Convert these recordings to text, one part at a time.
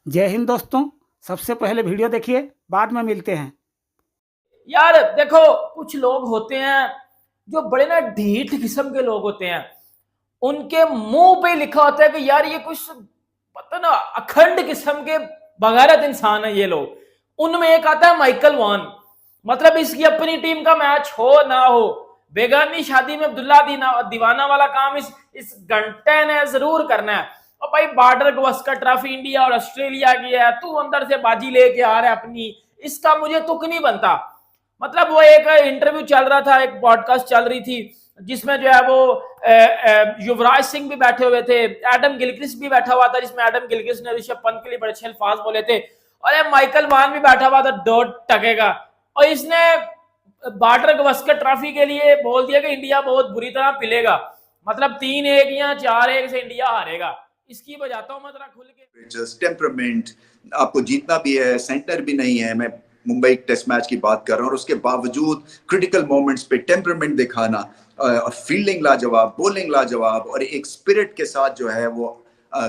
जय हिंद दोस्तों, सबसे पहले वीडियो देखिए, बाद में मिलते हैं। यार देखो, कुछ लोग होते हैं जो बड़े ना ढीठ किस्म के लोग होते हैं। उनके मुंह पे लिखा होता है कि यार ये कुछ पता ना अखंड किस्म के बगारत इंसान है ये लोग। उनमें एक आता है माइकल वॉन। मतलब इसकी अपनी टीम का मैच हो ना हो, बेगानी शादी में अब्दुल्ला दीवाना वाला काम इस घंटे ने जरूर करना है। और भाई बॉर्डर गवस्कर ट्रॉफी इंडिया और ऑस्ट्रेलिया की है, तू अंदर से बाजी लेके आ रहा है अपनी, इसका मुझे तुक नहीं बनता। मतलब वो एक इंटरव्यू चल रहा था, एक पॉडकास्ट चल रही थी जिसमें जो है वो युवराज सिंह भी बैठे हुए थे, एडम गिलक्रिस्ट भी बैठा हुआ था, जिसमें एडम गिलक्रिस्ट ने ऋषभ पंत के लिए बड़े अच्छे अल्फाज बोले थे। और माइकल वान भी बैठा हुआ था 2 टके का, और इसने बॉर्डर गवस्कर ट्रॉफी के लिए बोल दिया कि इंडिया बहुत बुरी तरह पिलेगा। मतलब 3-1 या 4-1 से इंडिया हारेगा। इसकी बजाता हूं मैं जरा खुल के। जस्ट टेम्परामेंट, आपको जीतना भी है, सेंटर भी नहीं है। मैं मुंबई टेस्ट मैच की बात कर रहा हूँ और उसके बावजूद क्रिटिकल मोमेंट्स पे टेम्परामेंट दिखाना और फील्डिंग लाजवाब, बॉलिंग लाजवाब और एक स्पिरिट के साथ जो है वो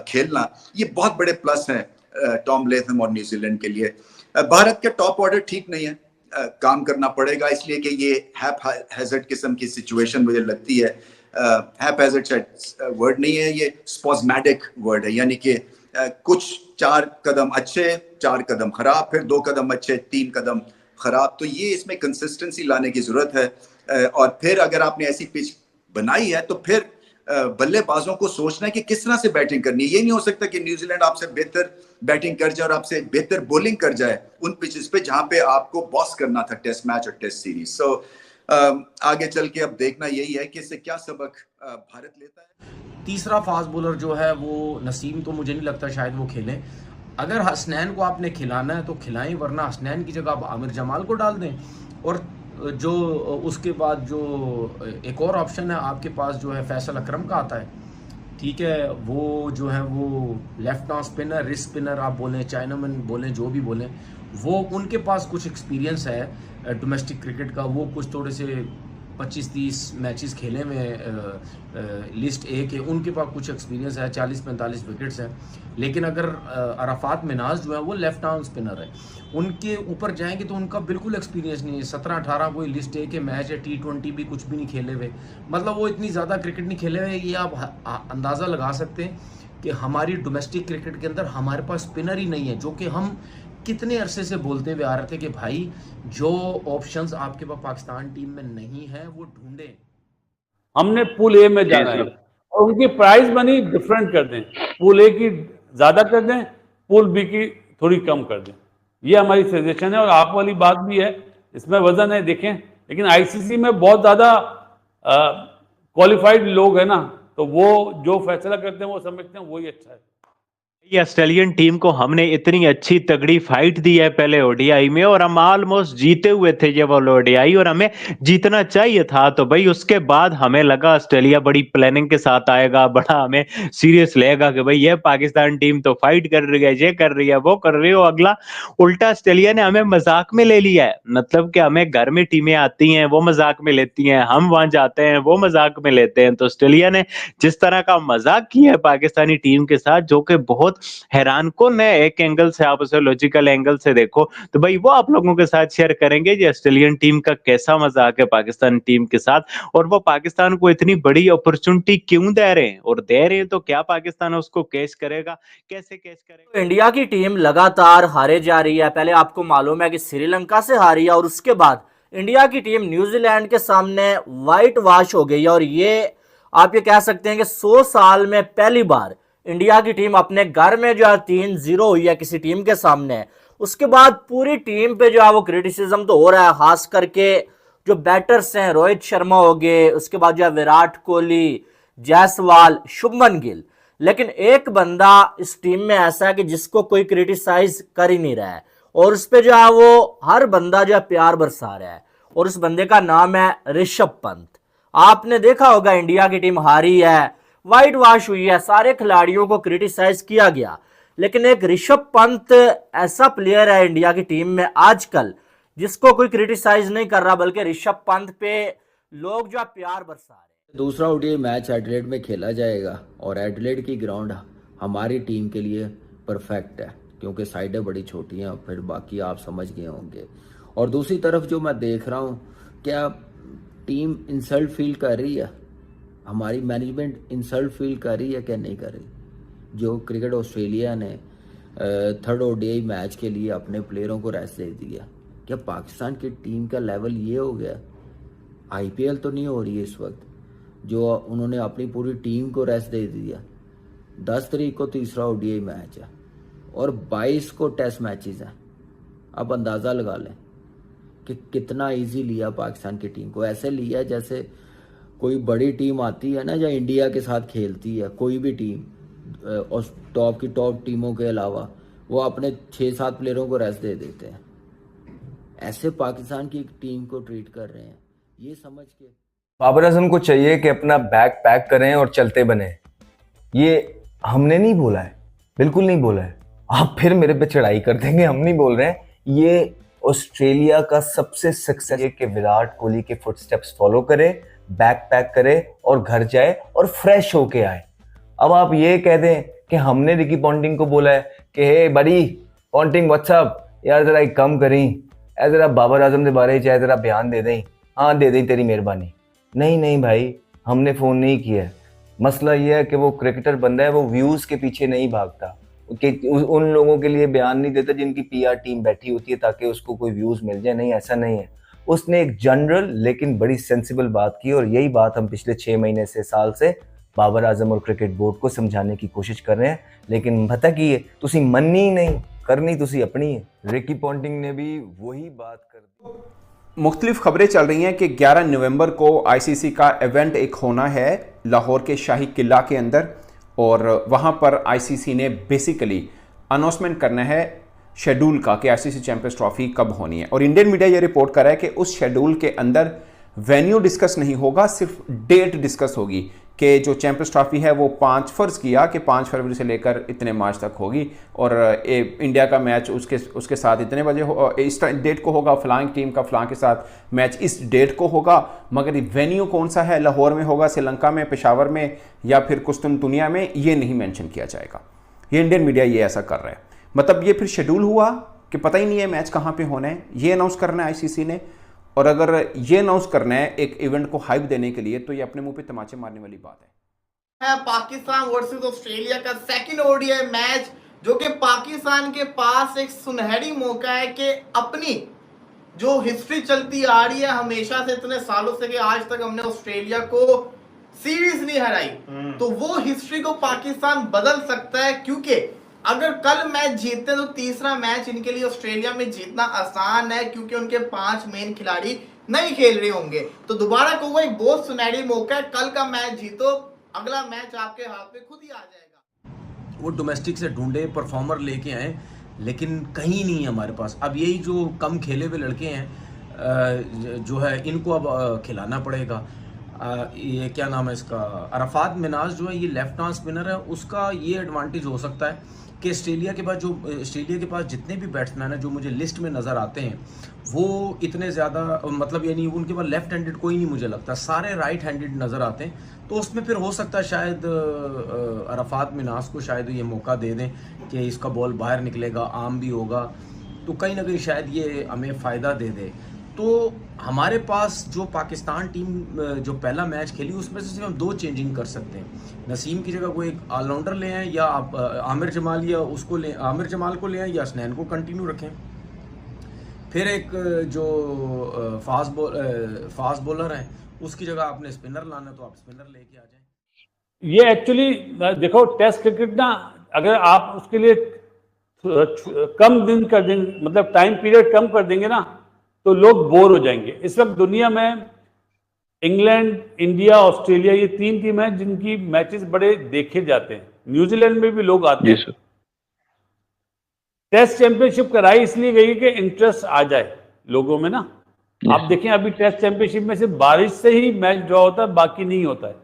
खेलना, ये बहुत बड़े प्लस हैं टॉम लैथम और न्यूजीलैंड के लिए। भारत के टॉप ऑर्डर ठीक नहीं है, काम करना पड़ेगा, इसलिए कि ये हैप हैजर्ड किस्म की सिचुएशन मुझे लगती है। हैप हैजर्ड वर्ड नहीं है, ये स्पॉस्मैटिक वर्ड है, यानी कि कुछ 4 कदम अच्छे, 4 कदम खराब, फिर 2 कदम अच्छे, 3 कदम खराब। तो ये इसमें कंसिस्टेंसी लाने की जरूरत है। और फिर अगर आपने ऐसी पिच बनाई है तो फिर बल्लेबाजों को सोचना है कि किस तरह से बैटिंग करनी है। ये नहीं हो सकता कि न्यूजीलैंड आपसे बेहतर बैटिंग कर जाए और आपसे बेहतर बॉलिंग कर जाए उन पिचेस पे जहां पे आपको बॉस करना था टेस्ट मैच और टेस्ट सीरीज। सो आगे चल के अब देखना यही है कि इससे क्या सबक भारत लेता है। तीसरा फास्ट बॉलर जो है वो नसीम, तो मुझे नहीं लगता शायद वो खेलें। अगर हसनैन को आपने खिलाना है तो खिलाएं, वरना हसनैन की जगह आप आमिर जमाल को डाल दें। और जो उसके बाद जो एक और ऑप्शन है आपके पास जो है फैसल अकरम का आता है, ठीक है, वो जो है वो left arm spinner, wrist spinner आप बोलें, चाइनामैन बोलें, जो भी बोलें, वो उनके पास कुछ एक्सपीरियंस है डोमेस्टिक क्रिकेट का। वो कुछ थोड़े से 25-30 मैचेस खेले में लिस्ट ए के, उनके पास कुछ एक्सपीरियंस है, 40-45 विकेट्स हैं। लेकिन अगर अराफात मिनाज जो है वो लेफ्ट आर्म स्पिनर है, उनके ऊपर जाएंगे तो उनका बिल्कुल एक्सपीरियंस नहीं है। 17-18 कोई लिस्ट ए के मैच है, T20 भी कुछ भी नहीं खेले हुए, मतलब वो इतनी ज़्यादा क्रिकेट नहीं खेले हुए। ये आप अंदाज़ा लगा सकते हैं कि हमारी डोमेस्टिक क्रिकेट के अंदर हमारे पास स्पिनर ही नहीं है, जो कि हम कितने अरसे से बोलते हुए आ रहे थे कि भाई जो ऑप्शंस आपके पास पाकिस्तान टीम में नहीं है वो ढूंढें। हमने पूल ए में जाना है और उनकी प्राइस मनी डिफरेंट कर दें, पूल ए की ज़्यादा कर दें, पूल बी की थोड़ी कम कर दें। ये हमारी सजेशन है। और आप वाली बात भी है, इसमें वजन है, देखें। लेकिन आईसीसी में बहुत ज़्यादा क्वालिफाइड लोग हैं ना, तो वो जो फैसला करते हैं वो समझते हैं वही अच्छा है। ये ऑस्ट्रेलियन टीम को हमने इतनी अच्छी तगड़ी फाइट दी है पहले ओडीआई में, और हम ऑलमोस्ट जीते हुए थे ये वाला ओडीआई, और हमें जीतना चाहिए था। तो भाई उसके बाद हमें लगा ऑस्ट्रेलिया बड़ी प्लानिंग के साथ आएगा, बड़ा हमें सीरियस लेगा कि भाई ये पाकिस्तान टीम तो फाइट कर रही है, ये कर रही है, वो कर रही है। अगला उल्टा ऑस्ट्रेलिया ने हमें मजाक में ले लिया है। मतलब कि हमें घर में टीमें आती हैं वो मजाक में लेती हैं, हम वहां जाते हैं वो मजाक में लेते हैं। तो ऑस्ट्रेलिया ने जिस तरह का मजाक किया है पाकिस्तानी टीम के साथ, जो कि बहुत हैरान कौन है। एक एंगल से आप उसे लॉजिकल एंगल से देखो तो भाई वो आप लोगों के साथ शेयर करेंगे ये ऑस्ट्रेलियन टीम का कैसा मजाक है पाकिस्तान टीम के साथ, और वो पाकिस्तान को इतनी बड़ी अपॉर्चुनिटी क्यों दे रहे हैं, और दे रहे हैं तो क्या पाकिस्तान उसको कैच करेगा, कैसे कैच करेगा। इंडिया की टीम लगातार हारे जा रही है। पहले आपको मालूम है कि श्रीलंका से हारी है, और उसके बाद इंडिया की टीम न्यूजीलैंड के सामने वाइट वॉश हो गई है। और ये आप ये कह सकते हैं कि 100 साल में पहली बार इंडिया की टीम अपने घर में जो है 3-0 हुई है किसी टीम के सामने। उसके बाद पूरी टीम पे जो है वो क्रिटिसिज्म तो हो रहा है, खास करके जो बैटर्स हैं, रोहित शर्मा हो गए, उसके बाद जो है विराट कोहली, जायसवाल, शुभमन गिल। लेकिन एक बंदा इस टीम में ऐसा है कि जिसको कोई क्रिटिसाइज कर ही नहीं रहा है, और उस पर जो है वो हर बंदा जो है प्यार बरसा रहा है, और उस बंदे का नाम है ऋषभ पंत। आपने देखा होगा इंडिया की टीम हारी है, वाइट वॉश हुई है, सारे खिलाड़ियों को क्रिटिसाइज किया गया, लेकिन एक ऋषभ पंत ऐसा प्लेयर है इंडिया की टीम में आजकल जिसको कोई क्रिटिसाइज नहीं कर रहा, बल्कि ऋषभ पंत पे लोग जो है प्यार बरसा रहे हैं। दूसरा ओडीआई मैच एडिलेड में खेला जाएगा और एडिलेड की ग्राउंड हमारी टीम के लिए परफेक्ट है। क्योंकि साइडें बड़ी छोटी हैं, फिर बाकी आप समझ गए होंगे। और दूसरी तरफ जो मैं देख रहा हूँ, क्या टीम इंसल्ट फील कर रही है, हमारी मैनेजमेंट इंसल्ट फील कर रही है क्या नहीं कर रही? जो क्रिकेट ऑस्ट्रेलिया ने थर्ड ओडीआई मैच के लिए अपने प्लेयरों को रेस्ट दे दिया, क्या पाकिस्तान की टीम का लेवल ये हो गया? आईपीएल तो नहीं हो रही है इस वक्त, जो उन्होंने अपनी पूरी टीम को रेस्ट दे दिया। 10 तारीख को तीसरा ओडीआई मैच है और 22 को टेस्ट मैचेस हैं। अब अंदाज़ा लगा लें कि कितना इजी लिया पाकिस्तान की टीम को। ऐसे लिया जैसे कोई बड़ी टीम आती है ना, या इंडिया के साथ खेलती है कोई भी टीम, और टॉप की टॉप टीमों के अलावा वो अपने 6-7 प्लेयरों को रेस्ट दे देते हैं। ऐसे पाकिस्तान की टीम को ट्रीट कर रहे हैं, ये समझ के बाबर आजम को चाहिए कि अपना बैग पैक करें और चलते बने। ये हमने नहीं बोला है, बिल्कुल नहीं बोला है। आप फिर मेरे पे चढ़ाई कर देंगे, हम नहीं बोल रहे हैं। ये ऑस्ट्रेलिया का सबसे सक्सेस है कि विराट कोहली के फुटस्टेप्स फॉलो करे, बैग पैक करे और घर जाए और फ्रेश होके आए। अब आप ये कह दें कि हमने रिकी पॉन्टिंग को बोला है कि हे बड़ी पॉन्टिंग व्हाट्सअप यार जरा एक कम करी, जरा बाबर आजम के बारे चाहे जरा बयान दे दें। हाँ दे दें, तेरी मेहरबानी। नहीं भाई, हमने फ़ोन नहीं किया। मसला ये है कि वो क्रिकेटर बंदा है, वो व्यूज़ के पीछे नहीं भागता, कि उन लोगों के लिए बयान नहीं देता जिनकी पीआर टीम बैठी होती है ताकि उसको कोई व्यूज़ मिल जाए। नहीं, ऐसा नहीं है। उसने एक जनरल लेकिन बड़ी सेंसिबल बात की, और यही बात हम पिछले 6 महीने से, साल से बाबर आजम और क्रिकेट बोर्ड को समझाने की कोशिश कर रहे हैं। लेकिन पता की है, तुसी मननी नहीं करनी, तुसी अपनी है। रिकी पॉन्टिंग ने भी वही बात कर दी। मुख्तलिफ खबरें चल रही हैं कि 11 नवंबर को आईसीसी का इवेंट एक होना है लाहौर के शाही किला के अंदर, और वहां पर आईसीसी ने बेसिकली अनाउंसमेंट करना है शेड्यूल का कि आईसीसी चैंपियंस ट्रॉफी कब होनी है। और इंडियन मीडिया ये रिपोर्ट कर रहा है कि उस शेड्यूल के अंदर वेन्यू डिस्कस नहीं होगा, सिर्फ डेट डिस्कस होगी कि जो चैंपियंस ट्रॉफी है वो 5 फर्ज किया कि 5 फरवरी से लेकर इतने मार्च तक होगी, और इंडिया का मैच उसके साथ इतने बजे इस डेट को होगा, फलां टीम का फलां के साथ मैच इस डेट को होगा। मगर वेन्यू कौन सा है, लाहौर में होगा, श्रीलंका में, पेशावर में, या फिर कुस्तुनतुनिया में, ये नहीं मेंशन किया जाएगा। ये इंडियन मीडिया ये ऐसा कर रहा है। मतलब ये फिर शेड्यूल हुआ कि पता ही नहीं है मैच कहाँ पे होना है, ये अनाउंस करना है आईसीसी ने। और अगर ये अनाउंस करना है एक इवेंट को हाइप देने के लिए, तो ये अपने मुंह पे तमाचे मारने वाली बात है। पाकिस्तान वर्सेस ऑस्ट्रेलिया का सेकंड ओडीआई मैच, जो कि पाकिस्तान के पास एक सुनहरी मौका है कि अपनी जो हिस्ट्री चलती आ रही है हमेशा से, इतने सालों से, कि आज तक हमने ऑस्ट्रेलिया को सीरीज नहीं हराई, तो वो हिस्ट्री को पाकिस्तान बदल सकता है। क्योंकि अगर कल मैच जीतते हैं तो तीसरा मैच इनके लिए ऑस्ट्रेलिया में जीतना आसान है, क्योंकि उनके 5 मेन खिलाड़ी नहीं खेल रहे होंगे। तो दोबारा को वो एक बहुत सुनहरी मौका है, कल का मैच जीतो, अगला मैच आपके हाथ में खुद ही आ जाएगा। वो डोमेस्टिक से ढूंढे, परफॉर्मर लेके आए, लेकिन कहीं नहीं है हमारे पास। अब यही जो कम खेले हुए लड़के हैं जो है, इनको अब खिलाना पड़ेगा। ये क्या नाम है इसका, अरफात मिनाज जो है, ये लेफ्ट आर्म स्पिनर है, उसका ये एडवांटेज हो सकता है कि ऑस्ट्रेलिया के पास जितने भी बैट्समैन हैं जो मुझे लिस्ट में नज़र आते हैं, वो इतने ज़्यादा, मतलब यानी उनके पास लेफ्ट हैंडेड कोई नहीं मुझे लगता, सारे राइट हैंडेड नज़र आते हैं। तो उसमें फिर हो सकता है शायद अरफात मिनाज को शायद ये मौका दे दें कि इसका बॉल बाहर निकलेगा, आम भी होगा, तो कहीं ना कहीं शायद ये हमें फ़ायदा दे दे। तो हमारे पास जो पाकिस्तान टीम जो पहला मैच खेली, उसमें से सिर्फ हम 2 चेंजिंग कर सकते हैं। नसीम की जगह कोई एक ऑलराउंडर ले आएँ, या आप आमिर जमाल या उसको ले, आमिर जमाल को ले आएँ, या हसनैन को कंटिन्यू रखें। फिर एक जो फास्ट बॉलर है, उसकी जगह आपने स्पिनर लाना, तो आप स्पिनर लेके आ जाएं। ये एक्चुअली देखो, टेस्ट क्रिकेट ना, अगर आप उसके लिए कम दिन कर देंगे, मतलब टाइम पीरियड कम कर देंगे ना, तो लोग बोर हो जाएंगे। इस वक्त दुनिया में इंग्लैंड, इंडिया, ऑस्ट्रेलिया, ये 3 टीम हैं जिनकी मैचेस बड़े देखे जाते हैं। न्यूजीलैंड में भी लोग आते हैं। टेस्ट चैंपियनशिप कराई इसलिए गई कि इंटरेस्ट आ जाए लोगों में ना। आप देखें, अभी टेस्ट चैंपियनशिप में सिर्फ बारिश से ही मैच ड्रॉ होता है, बाकी नहीं होता है।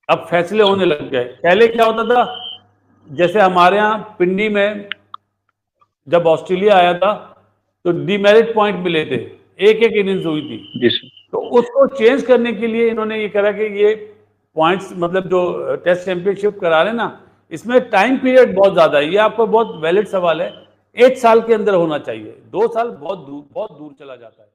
अब फैसले होने लग गए। पहले क्या होता था, जैसे हमारे यहाँ पिंडी में जब ऑस्ट्रेलिया आया था तो डीमेरिट पॉइंट मिले थे, एक इनिंग्स हुई थी। तो उसको चेंज करने के लिए इन्होंने ये करा कि ये पॉइंट्स, मतलब जो टेस्ट चैंपियनशिप करा रहे ना, इसमें टाइम पीरियड बहुत ज्यादा है, ये आपका बहुत वैलिड सवाल है। 1 साल के अंदर होना चाहिए, 2 साल बहुत दूर चला जाता है।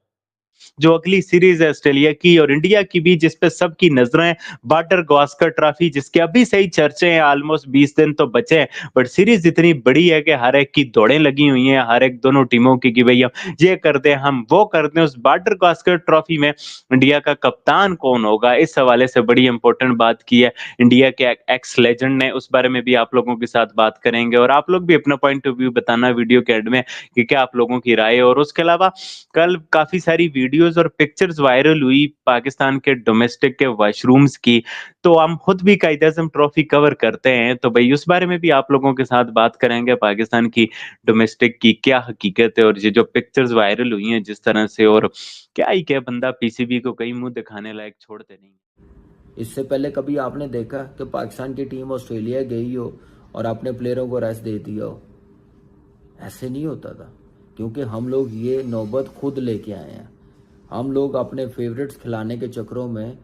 जो अगली सीरीज है ऑस्ट्रेलिया की और इंडिया की भी, जिसपे सबकी नजरें, बॉर्डर गावस्कर ट्रॉफी, जिसके अभी सही चर्चे हैं, ऑलमोस्ट 20 दिन तो बचे हैं, बट सीरीज इतनी बड़ी है कि हर एक की दौड़ें लगी हुई हैं, हर एक दोनों टीमों की कि भाई हम ये कर दें, हम वो कर दें। उस बॉर्डर गावस्कर ट्रॉफी में इंडिया का कप्तान कौन होगा, इस हवाले से बड़ी इंपॉर्टेंट बात की है इंडिया के एक्स लेजेंड ने, उस बारे में भी आप लोगों के साथ बात करेंगे और आप लोग भी अपना पॉइंट ऑफ व्यू बताना वीडियो के एंड में कि क्या आप लोगों की राय है। और उसके अलावा कल काफी सारी वीडियोस और पिक्चर्स वायरल हुई पाकिस्तान के डोमेस्टिक के वॉशरूम्स की, तो हम खुद भी कायद-ए-आज़म ट्रॉफी कवर करते हैं, तो भाई उस बारे में भी आप लोगों के साथ बात करेंगे, पाकिस्तान की डोमेस्टिक की क्या हकीकत है और ये जो पिक्चर्स वायरल हुई हैं जिस तरह से, और क्या ही क्या बंदा पीसीबी को कहीं मुंह दिखाने लायक छोड़ते नहीं। इससे पहले कभी आपने देखा कि पाकिस्तान की टीम ऑस्ट्रेलिया गई हो और अपने प्लेयरों को रेस्ट दे दिया हो? ऐसे नहीं होता था, क्योंकि हम लोग ये नौबत खुद लेके आए हैं। हम लोग अपने फेवरेट्स खिलाने के चक्करों में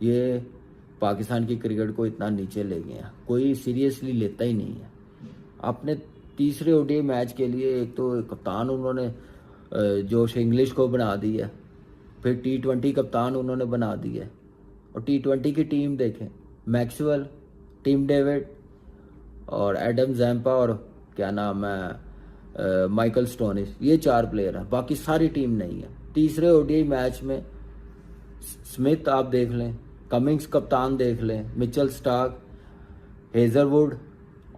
ये पाकिस्तान की क्रिकेट को इतना नीचे ले गए हैं, कोई सीरियसली लेता ही नहीं है। अपने तीसरे ओडीआई मैच के लिए एक तो कप्तान उन्होंने जोश इंग्लिश को बना दी है, फिर T20 कप्तान उन्होंने बना दी है, और T20 की टीम देखें, मैक्सवेल, टिम डेविड और एडम जैम्पा और क्या नाम है माइकल स्टोनिस, ये 4 प्लेयर हैं, बाकी सारी टीम नहीं है। तीसरे ओडीआई मैच में स्मिथ आप देख लें, कमिंग्स कप्तान देख लें, मिचेल स्टार्क, हेजरवुड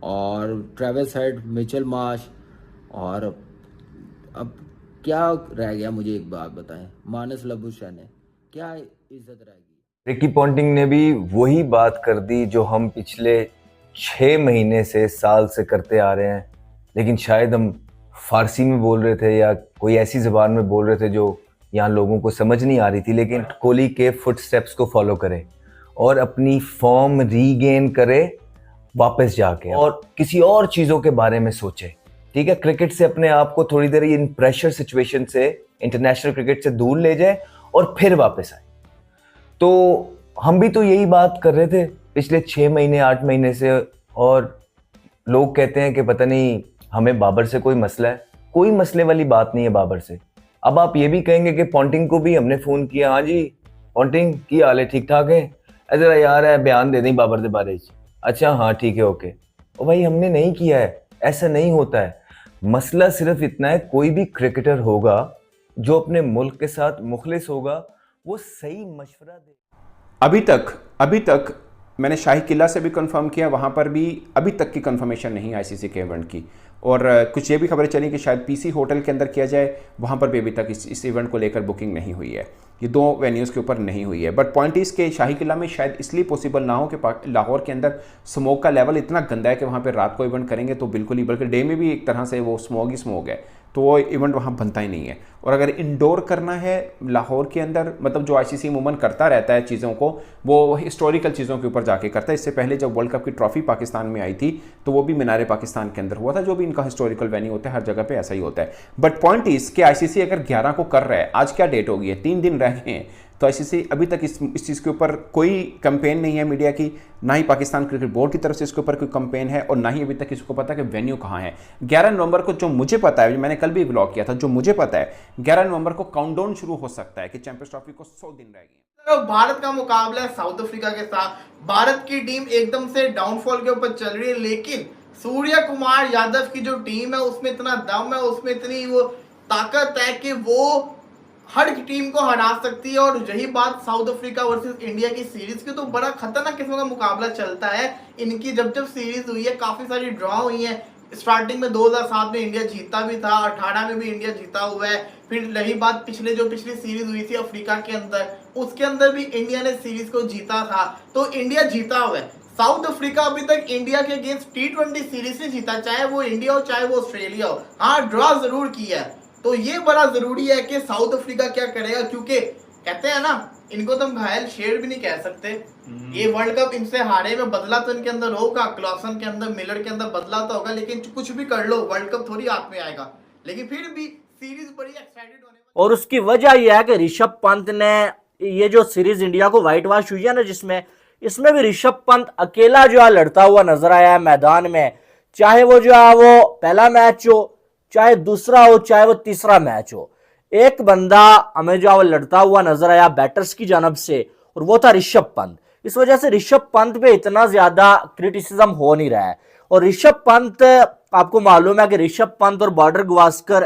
और ट्रेविस हेड, मिचेल मार्श, और अब क्या रह गया, मुझे एक बात बताएं, मानस लबुशैने, क्या इज्जत रहेगी? रिकी पॉन्टिंग ने भी वही बात कर दी जो हम पिछले 6 महीने से, साल से करते आ रहे हैं, लेकिन शायद हम फारसी में बोल रहे थे या कोई ऐसी ज़बान में बोल रहे थे जो यहाँ लोगों को समझ नहीं आ रही थी। लेकिन कोहली के फुटस्टेप्स को फॉलो करे और अपनी फॉर्म रीगेन करे वापस जाके, और किसी और चीज़ों के बारे में सोचे। ठीक है, क्रिकेट से अपने आप को थोड़ी देर इन प्रेशर सिचुएशन से, इंटरनेशनल क्रिकेट से दूर ले जाए और फिर वापस आए। तो हम भी तो यही बात कर रहे थे पिछले 6 महीने 8 महीने से, और लोग कहते हैं कि पता नहीं हमें बाबर से कोई मसला है। कोई मसले वाली बात नहीं है बाबर से। अब आप ये भी कहेंगे कि पॉन्टिंग को भी हमने फ़ोन किया, हाँ जी पॉन्टिंग की हाल है, ठीक ठाक है, जरा यार है बयान दे दें बाबर के बारे। अच्छा हाँ ठीक है ओके। और भाई हमने नहीं किया है, ऐसा नहीं होता है। मसला सिर्फ इतना है, कोई भी क्रिकेटर होगा जो अपने मुल्क के साथ मुखलिस होगा, वो सही मशवरा दे। अभी तक मैंने शाही किला से भी कंफर्म किया, वहाँ पर भी अभी तक की कंफर्मेशन नहीं आईसीसी के इवेंट की, और कुछ ये भी खबरें चली कि शायद पीसी होटल के अंदर किया जाए, वहाँ पर भी अभी तक इस इवेंट को लेकर बुकिंग नहीं हुई है। ये 2 वेन्यूज़ के ऊपर नहीं हुई है। बट पॉइंट इस के शाही किला में शायद इसलिए पॉसिबल ना हो कि लाहौर के अंदर स्मोक का लेवल इतना गंदा है कि वहाँ पर रात को इवेंट करेंगे तो बिल्कुल ही, बल्कि डे में भी एक तरह से वो स्मोक ही स्मोक है, तो वो इवेंट वहाँ बनता ही नहीं है। और अगर इंडोर करना है लाहौर के अंदर, मतलब जो आईसीसी अमूमन करता रहता है चीज़ों को, वो हिस्टोरिकल चीज़ों के ऊपर जाके करता है। इससे पहले जब वर्ल्ड कप की ट्रॉफी पाकिस्तान में आई थी तो वो भी मीनारे पाकिस्तान के अंदर हुआ था, जो भी इनका हिस्टोरिकल वेन्यू होता है, हर जगह पे ऐसा ही होता है। बट पॉइंट इस कि आईसीसी अगर 11 को कर रहा है, आज क्या डेट होगी है, 3 दिन रह गए हैं, तो आईसीसी अभी तक इस चीज़ के ऊपर कोई कैंपेन नहीं है मीडिया की, ना ही पाकिस्तान क्रिकेट बोर्ड की तरफ से इसके ऊपर कोई कैंपेन है, और ना ही अभी तक किसी को पता कि वेन्यू कहाँ है। 11 नवंबर को, जो मुझे पता है, मैंने कल भी व्लॉग किया था, जो मुझे पता है 11 नवंबर को काउंटडाउन शुरू हो सकता है कि चैंपियंस ट्रॉफी को 100 दिन रह गए। भारत का मुकाबला है साउथ अफ्रीका के साथ। भारत की टीम एकदम से डाउनफॉल के ऊपर चल रही है, लेकिन सूर्य कुमार यादव की जो टीम है उसमें इतना दम है, उसमें इतनी वो ताकत है कि वो हर टीम को हरा सकती है। और यही बात साउथ अफ्रीका वर्सेस इंडिया की सीरीज की, तो बड़ा खतरनाक किस्म का मुकाबला चलता है इनकी। जब सीरीज हुई है, काफी सारी ड्रॉ हुई है। स्टार्टिंग में 2007 में इंडिया जीता भी था, 18 में भी इंडिया जीता हुआ है। फिर रही बात पिछली सीरीज हुई थी अफ्रीका के अंदर, उसके अंदर भी इंडिया ने सीरीज को जीता था, तो इंडिया जीता हुआ है। साउथ अफ्रीका अभी तक इंडिया के अगेंस्ट T20 सीरीज से जीता, चाहे वो इंडिया हो चाहे वो ऑस्ट्रेलिया हो। हाँ, ड्रॉ जरूर किया है, तो ये बड़ा जरूरी है कि साउथ अफ्रीका क्या करेगा, क्योंकि कहते हैं ना, इनको तो हम घायल शेर भी नहीं कह सकते। ये वर्ल्ड कप इनसे हारे में बदला तो इनके अंदर होगा, क्लॉसन के अंदर, मिलर के अंदर बदला तो होगा, लेकिन कुछ भी कर लो वर्ल्ड कप थोड़ी हाथ में आएगा। लेकिन फिर भी सीरीज बड़ी एक्साइटेड होने वाली। और उसकी वजह यह है कि ऋषभ पंत ने ये जो सीरीज इंडिया को व्हाइट वॉश हुई है ना, जिसमें इसमें भी ऋषभ पंत अकेला जो है लड़ता हुआ नजर आया है मैदान में, चाहे वो जो है वो पहला मैच हो, चाहे दूसरा हो, चाहे वो तीसरा मैच हो। एक बंदा हमें जो है वो लड़ता हुआ नजर आया बैटर्स की जानब से, और वो था ऋषभ पंत। इस वजह से ऋषभ पंत पे इतना ज्यादा क्रिटिसिज्म हो नहीं रहा है। और ऋषभ पंत, आपको मालूम है कि ऋषभ पंत और बॉर्डर गवास्कर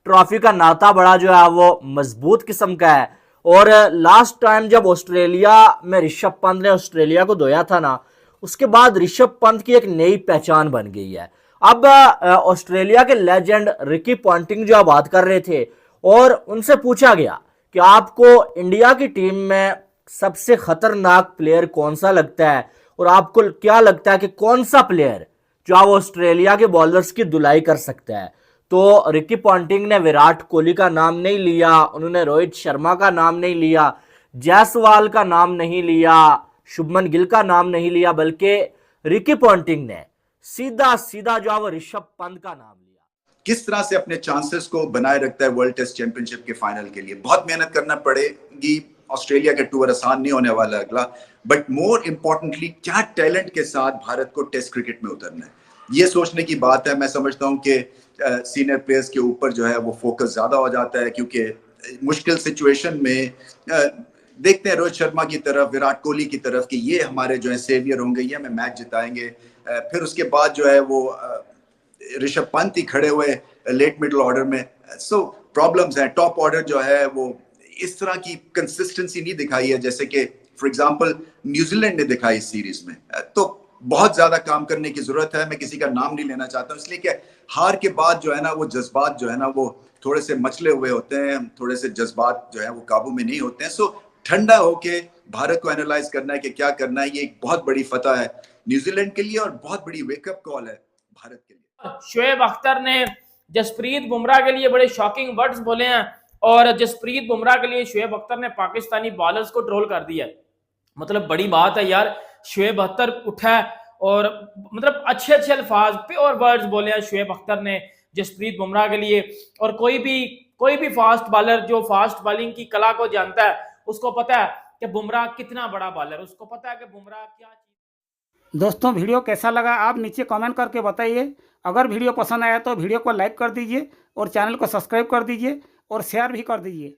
ट्रॉफी का नाता बड़ा जो है वो मजबूत किस्म का है। और लास्ट टाइम जब ऑस्ट्रेलिया में ऋषभ पंत ने ऑस्ट्रेलिया को धोया था ना, उसके बाद ऋषभ पंत की एक नई पहचान बन गई है। अब ऑस्ट्रेलिया के लेजेंड रिकी पॉन्टिंग जो बात कर रहे थे और उनसे पूछा गया कि आपको इंडिया की टीम में सबसे खतरनाक प्लेयर कौन सा लगता है, और आपको क्या लगता है कि कौन सा प्लेयर जो आप ऑस्ट्रेलिया के बॉलर्स की धुलाई कर सकता है। तो रिकी पॉन्टिंग ने विराट कोहली का नाम नहीं लिया, उन्होंने रोहित शर्मा का नाम नहीं लिया, जायसवाल का नाम नहीं लिया, शुभमन गिल का नाम नहीं लिया, बल्कि रिकी पॉन्टिंग ने सीधा सीधा जो है वो ऋषभ पंत का नाम लिया। किस तरह से अपने चांसेस को बनाए रखता है वर्ल्ड टेस्ट चैंपियनशिप के फाइनल के लिए। बहुत मेहनत करना पड़ेगी, ऑस्ट्रेलिया का टूर आसान नहीं होने वाला अगला, बट मोर इंपॉर्टेंटली क्या टैलेंट के साथ भारत को टेस्ट क्रिकेट में उतरना है, ये सोचने की बात है। मैं समझता हूं कि सीनियर प्लेयर्स के ऊपर जो है वो फोकस ज्यादा हो जाता है, क्योंकि मुश्किल सिचुएशन में देखते हैं रोहित शर्मा की तरफ, विराट कोहली की तरफ कि ये हमारे जो है सेवियर होंगे, ये हमें मैच जिताएंगे। फिर उसके बाद जो है वो ऋषभ पंत ही खड़े हुए लेट मिडल ऑर्डर में। सो प्रॉब्लम्स हैं। टॉप ऑर्डर जो है वो इस तरह की कंसिस्टेंसी नहीं दिखाई है जैसे कि फॉर एग्जांपल न्यूजीलैंड ने दिखाई इस सीरीज में। तो बहुत ज्यादा काम करने की जरूरत है। मैं किसी का नाम नहीं लेना चाहता हूं, इसलिए कि हार के बाद जो है ना वो जज्बात जो है ना वो थोड़े से मचले हुए होते हैं, थोड़े से जज्बात जो है वो काबू में नहीं होते हैं। सो ठंडा होके भारत को एनालाइज करना है कि क्या करना है। ये एक बहुत बड़ी फतह है न्यूजीलैंड के लिए और बहुत बड़ी वेकअप कॉल है भारत के लिए। शोएब अख्तर ने जसप्रीत बुमराह के लिए बड़े शॉकिंग वर्ड्स बोले हैं, और जसप्रीत बुमराह के लिए शोएब अख्तर ने पाकिस्तानी बॉलर्स को ट्रोल कर दिया। मतलब बड़ी बात है यार, शोएब अख्तर उठा और मतलब अच्छे अच्छे अल्फाज प्योर वर्ड्स बोले हैं शोएब अख्तर ने जसप्रीत बुमराह के लिए। और कोई भी फास्ट बॉलर जो फास्ट बॉलिंग की कला को जानता है उसको पता है कि बुमराह कितना बड़ा बॉलर, उसको पता है कि बुमराह क्या। दोस्तों वीडियो कैसा लगा आप नीचे कमेंट करके बताइए। अगर वीडियो पसंद आया तो वीडियो को लाइक कर दीजिए और चैनल को सब्सक्राइब कर दीजिए और शेयर भी कर दीजिए।